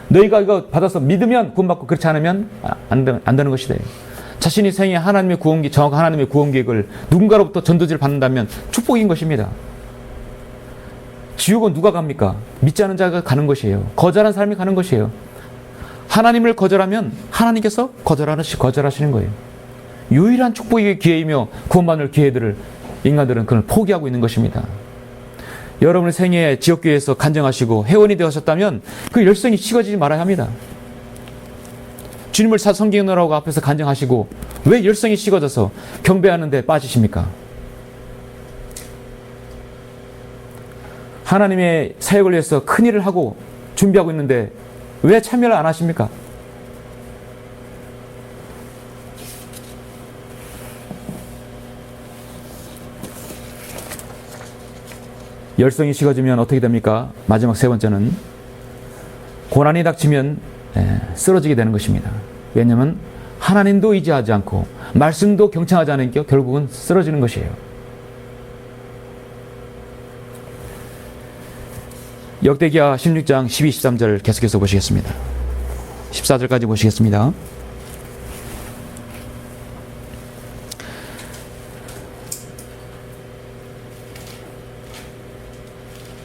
너희가 이거 받아서 믿으면 구원받고 그렇지 않으면 안 되는 것이다. 자신이 생에 하나님의 정확한 하나님의 구원 계획을 누군가로부터 전도지를 받는다면 축복인 것입니다. 지옥은 누가 갑니까? 믿지 않은 자가 가는 것이에요. 거절한 사람이 가는 것이에요. 하나님을 거절하면 하나님께서 거절하시는 거예요. 유일한 축복의 기회이며 구원받을 기회들을 인간들은 그걸 포기하고 있는 것입니다. 여러분의 생애에 지역교회에서 간증하시고 회원이 되셨다면 그 열성이 식어지지 말아야 합니다. 주님을 섬기느라고 앞에서 간증하시고 왜 열성이 식어져서 경배하는데 빠지십니까? 하나님의 사역을 위해서 큰일을 하고 준비하고 있는데 왜 참여를 안 하십니까? 열성이 식어지면 어떻게 됩니까? 마지막 세 번째는 고난이 닥치면 쓰러지게 되는 것입니다. 왜냐하면 하나님도 의지하지 않고 말씀도 경청하지 않으니까 결국은 쓰러지는 것이에요. 역대기하 16장 12, 13절 계속해서 보시겠습니다. 14절까지 보시겠습니다.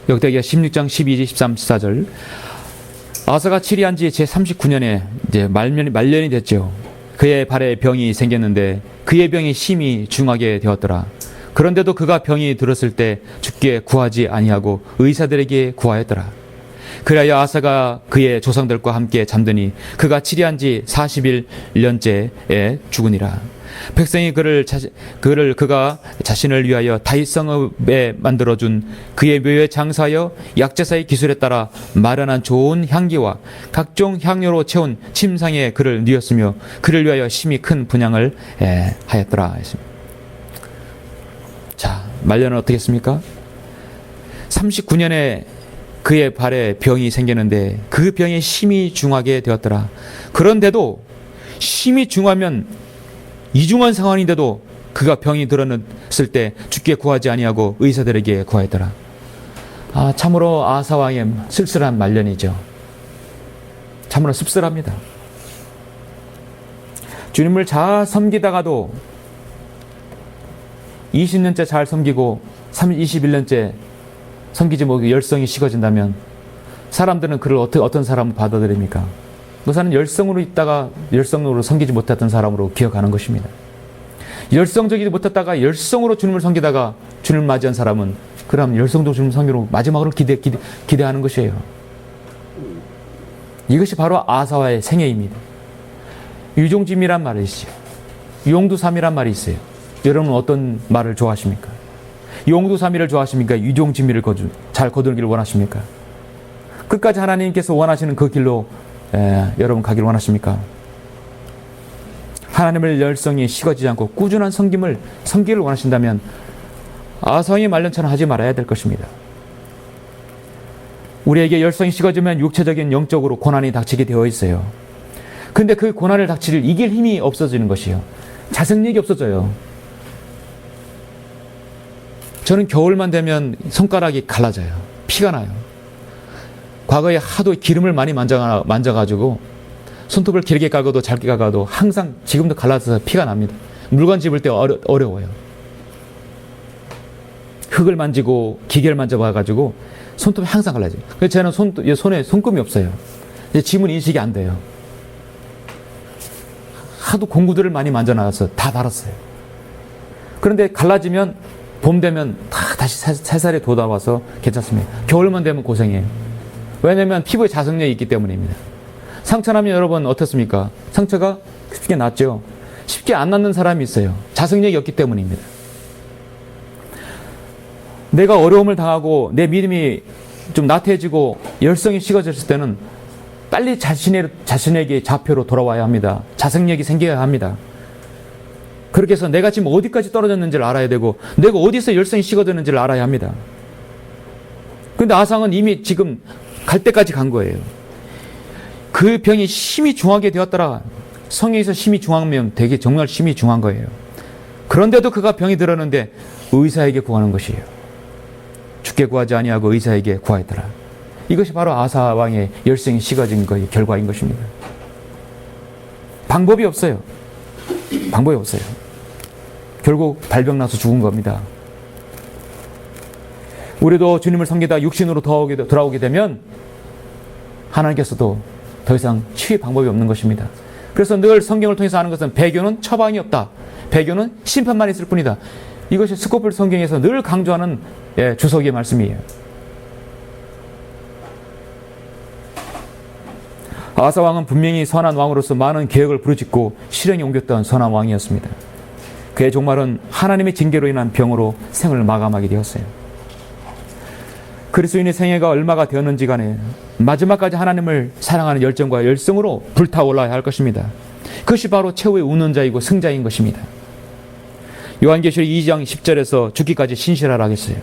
역대기하 16장 12, 13, 14절. 아사가 치리한 지 제39년에 이제 말년이 됐죠. 그의 발에 병이 생겼는데 그의 병이 심히 중하게 되었더라. 그런데도 그가 병이 들었을 때 주께 구하지 아니하고 의사들에게 구하였더라. 그리하여 아사가 그의 조상들과 함께 잠드니 그가 치리한 지 41년째에 죽으니라. 백성이 그가 자신을 위하여 다윗 성읍에 만들어준 그의 묘에 장사하여 약제사의 기술에 따라 마련한 좋은 향기와 각종 향료로 채운 침상에 그를 뉘었으며 그를 위하여 심히 큰 분향을 하였더라. 자, 말년은 어떻게 했습니까? 39년에 그의 발에 병이 생겼는데 그 병이 심히 중하게 되었더라. 그런데도 심히 중하면 이중한 상황인데도 그가 병이 들었을 때 주께 구하지 아니하고 의사들에게 구하였더라. 참으로 아사 왕의 쓸쓸한 말년이죠. 참으로 씁쓸합니다. 주님을 잘 섬기다가도 20년째 잘 섬기고 21년째 섬기지 못하고 열성이 식어진다면 사람들은 그를 어떤 사람을 받아들입니까? 그 사람은 열성으로 있다가 열성으로 섬기지 못했던 사람으로 기억하는 것입니다. 열성적이지 못했다가 열성으로 주님을 섬기다가 주님을 맞이한 사람은 그럼 열성도 주님 섬기로 마지막으로 기대하는 것이에요. 이것이 바로 아사와의 생애입니다. 유종짐이란 말이 있어요. 용두삼이란 말이 있어요. 여러분은 어떤 말을 좋아하십니까? 용두삼이를 좋아하십니까? 유종짐이를 잘 거두기를 원하십니까? 끝까지 하나님께서 원하시는 그 길로 여러분 가기를 원하십니까? 하나님을 열성이 식어지지 않고 꾸준한 섬기를 원하신다면 아사왕의 말년처럼 하지 말아야 될 것입니다. 우리에게 열성이 식어지면 육체적인 영적으로 고난이 닥치게 되어 있어요. 근데 그 고난을 이길 힘이 없어지는 것이에요. 자생력이 없어져요. 저는 겨울만 되면 손가락이 갈라져요. 피가 나요. 과거에 하도 기름을 많이 만져가지고 손톱을 길게 깎아도 짧게 깎아도 항상 지금도 갈라져서 피가 납니다. 물건 집을 때 어려워요. 흙을 만지고 기계를 만져봐가지고 손톱이 항상 갈라져요. 그래서 저는 손에 손금이 없어요. 이제 지문 인식이 안 돼요. 하도 공구들을 많이 만져나가서 다 달았어요. 그런데 갈라지면 봄 되면 다시 새살이 돋아와서 괜찮습니다. 겨울만 되면 고생해요. 왜냐하면 피부에 자석력이 있기 때문입니다. 상처나면 여러분 어떻습니까? 상처가 쉽게 낫죠. 쉽게 안 낫는 사람이 있어요. 자석력이 없기 때문입니다. 내가 어려움을 당하고 내 믿음이 좀 나태해지고 열성이 식어졌을 때는 빨리 자신에게 좌표로 돌아와야 합니다. 자석력이 생겨야 합니다. 그렇게 해서 내가 지금 어디까지 떨어졌는지를 알아야 되고 내가 어디서 열성이 식어졌는지를 알아야 합니다. 그런데 아상은 이미 지금 갈 때까지 간 거예요. 그 병이 심히 중하게 되었더라. 성경에서 심히 중하면 되게 정말 심히 중한 거예요. 그런데도 그가 병이 들었는데 의사에게 구하는 것이에요. 주께 구하지 아니하고 의사에게 구하였더라. 이것이 바로 아사 왕의 열성이 식어진 거의 결과인 것입니다. 방법이 없어요. 방법이 없어요. 결국 발병나서 죽은 겁니다. 우리도 주님을 섬기다 육신으로 돌아오게 되면 하나님께서도 더 이상 치유의 방법이 없는 것입니다. 그래서 늘 성경을 통해서 하는 것은 배교는 처방이 없다. 배교는 심판만 있을 뿐이다. 이것이 스코필 성경에서 늘 강조하는 주석의 말씀이에요. 아사 왕은 분명히 선한 왕으로서 많은 계획을 부르짖고 실행에 옮겼던 선한 왕이었습니다. 그의 종말은 하나님의 징계로 인한 병으로 생을 마감하게 되었어요. 그리스도인의 생애가 얼마가 되었는지 간에 마지막까지 하나님을 사랑하는 열정과 열성으로 불타올라야 할 것입니다. 그것이 바로 최후의 운원자이고 승자인 것입니다. 요한계시록 2장 10절에서 죽기까지 신실하라 하겠어요.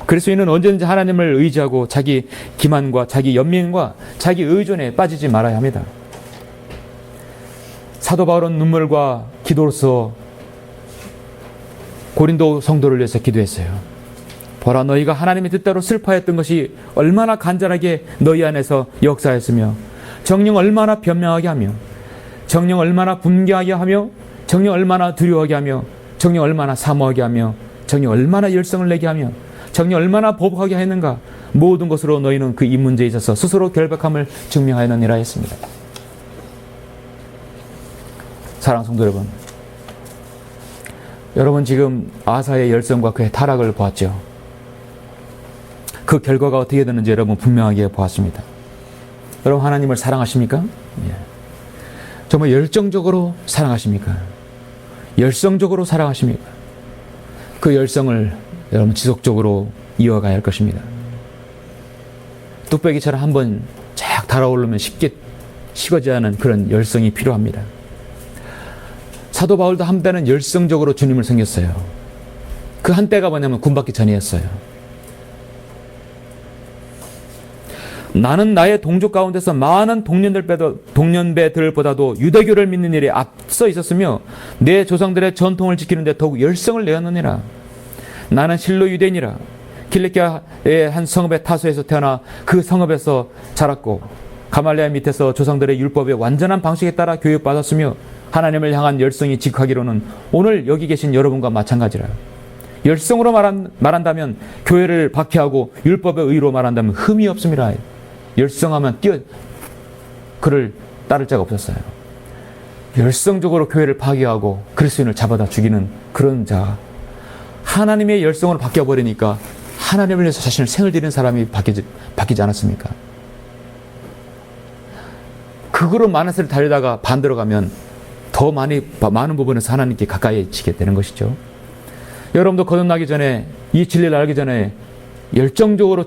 그리스도인은 언제든지 하나님을 의지하고 자기 기만과 자기 연민과 자기 의존에 빠지지 말아야 합니다. 사도 바울은 눈물과 기도로서 고린도 성도를 위해서 기도했어요. 보라, 너희가 하나님의 뜻대로 슬퍼했던 것이 얼마나 간절하게 너희 안에서 역사했으며 정령 얼마나 변명하게 하며 정령 얼마나 분개하게 하며 정령 얼마나 두려워하게 하며 정령 얼마나 사모하게 하며 정령 얼마나 열성을 내게 하며 정령 얼마나 보복하게 했는가. 모든 것으로 너희는 그 이 문제에 있어서 스스로 결백함을 증명하였느니라 했습니다. 사랑하는 성도 여러분, 여러분 지금 아사의 열성과 그의 타락을 보았죠. 그 결과가 어떻게 되는지 여러분 분명하게 보았습니다. 여러분 하나님을 사랑하십니까? 예. 정말 열정적으로 사랑하십니까? 열성적으로 사랑하십니까? 그 열성을 여러분 지속적으로 이어가야 할 것입니다. 뚝배기처럼 한번 쫙 달아오르면 쉽게 식어지지 않은 그런 열성이 필요합니다. 사도 바울도 한때는 열성적으로 주님을 섬겼어요. 그 한때가 뭐냐면 군받기 전이었어요. 나는 나의 동족 가운데서 많은 동년배들보다도 유대교를 믿는 일에 앞서 있었으며 내 조상들의 전통을 지키는 데 더욱 열성을 내었느니라. 나는 실로 유대인이라. 길리기아의 한 성읍의 타소에서 태어나 그 성읍에서 자랐고 가말리아 밑에서 조상들의 율법의 완전한 방식에 따라 교육받았으며 하나님을 향한 열성이 지극하기로는 오늘 여기 계신 여러분과 마찬가지라. 열성으로 말한다면 교회를 박해하고 율법의 의로 말한다면 흠이 없습니다. 열성하면 그를 따를 자가 없었어요. 열성적으로 교회를 파괴하고 그리스도인을 잡아다 죽이는 그런 자. 하나님의 열성으로 바뀌어버리니까 하나님을 위해서 자신을 생을 드리는 사람이 바뀌지 않았습니까? 극으로 만화세를 달리다가 반대로 가면 더 많은 부분에서 하나님께 가까이지게 되는 것이죠. 여러분도 거듭나기 전에 이 진리를 알기 전에 열정적으로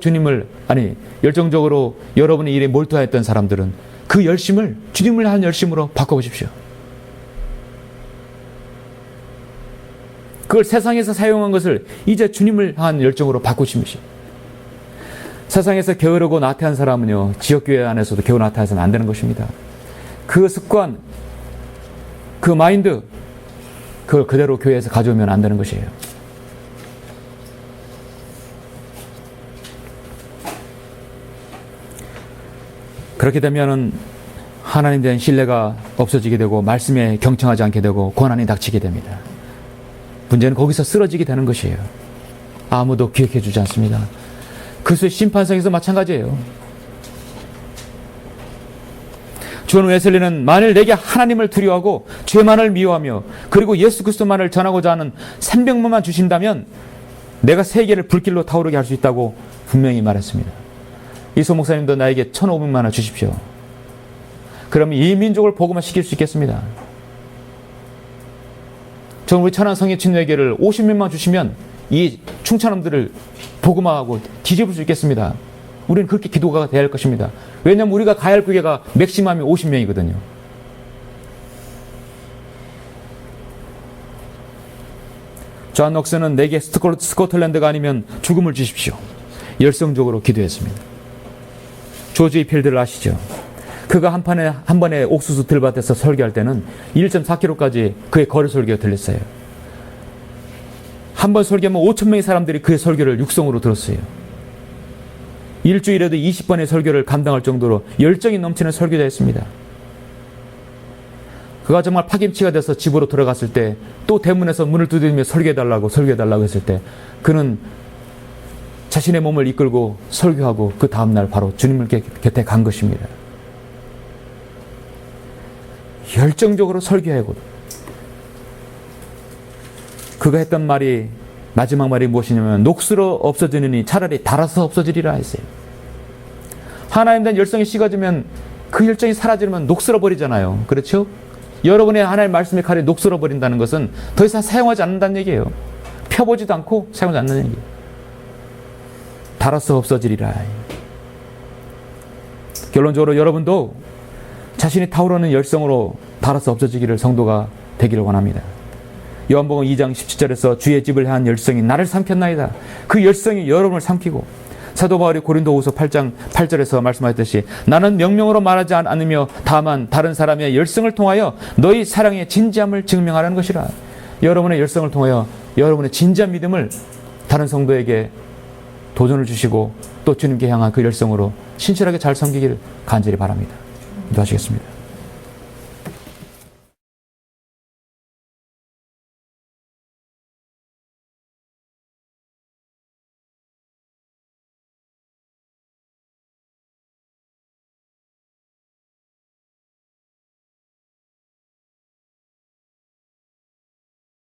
열정적으로 여러분의 일에 몰두하였던 사람들은 그 열심을 주님을 향한 열심으로 바꿔보십시오. 그걸 세상에서 사용한 것을 이제 주님을 향한 열정으로 바꾸십시오. 세상에서 게으르고 나태한 사람은요, 지역교회 안에서도 게으르고 나태해서는 안 되는 것입니다. 그 습관, 그 마인드, 그걸 그대로 교회에서 가져오면 안 되는 것이에요. 그렇게 되면은 하나님에 대한 신뢰가 없어지게 되고 말씀에 경청하지 않게 되고 고난이 닥치게 됩니다. 문제는 거기서 쓰러지게 되는 것이에요. 아무도 기억해 주지 않습니다. 그리스도의 심판상에서 마찬가지예요. 존 웨슬리는 만일 내게 하나님을 두려워하고 죄만을 미워하며 그리고 예수 그리스도만을 전하고자 하는 300만만 주신다면 내가 세계를 불길로 타오르게 할 수 있다고 분명히 말했습니다. 이소 목사님도 나에게 1,500만 원 주십시오. 그러면 이 민족을 복음화 시킬 수 있겠습니다. 저는 우리 천안 성인 친구에게를 50명만 주시면 이 충천함들을 복음화하고 뒤집을 수 있겠습니다. 우리는 그렇게 기도가 돼야 할 것입니다. 왜냐하면 우리가 가야 할 교회가 맥시멈이 50명이거든요. 존 녹슨은 내게 스코틀랜드가 아니면 죽음을 주십시오. 열성적으로 기도했습니다. 조지 필드를 아시죠? 그가 한 번에 옥수수 들밭에서 설교할 때는 1.4km까지 그의 거리 설교가 들렸어요. 한 번 설교하면 5,000명의 사람들이 그의 설교를 육성으로 들었어요. 일주일에도 20번의 설교를 감당할 정도로 열정이 넘치는 설교자였습니다. 그가 정말 파김치가 돼서 집으로 들어갔을 때 또 대문에서 문을 두드리며 설교해달라고 했을 때 그는 자신의 몸을 이끌고 설교하고 그 다음날 바로 주님 곁에 간 것입니다. 열정적으로 설교하고 그가 했던 말이 마지막 말이 무엇이냐면 녹슬어 없어지느니 차라리 닳아서 없어지리라 했어요. 하나님에 대한 열성이 식어지면 그 열정이 사라지면 녹슬어 버리잖아요. 그렇죠? 여러분의 하나님의 말씀의 칼이 녹슬어 버린다는 것은 더 이상 사용하지 않는다는 얘기예요. 펴보지도 않고 사용하지 않는 얘기예요. 닳아서 없어지리라. 결론적으로 여러분도 자신이 타오르는 열성으로 닳아서 없어지기를 성도가 되기를 원합니다. 요한복음 2장 17절에서 주의 집을 향한 열성이 나를 삼켰나이다. 그 열성이 여러분을 삼키고 사도 바울이 고린도후서 8장 8절에서 말씀하셨듯이 나는 명령으로 말하지 않으며 다만 다른 사람의 열성을 통하여 너희 사랑의 진지함을 증명하라는 것이라. 여러분의 열성을 통하여 여러분의 진지한 믿음을 다른 성도에게 도전을 주시고 또 주님께 향한 그 열성으로 신실하게 잘 섬기기를 간절히 바랍니다. 기도하시겠습니다.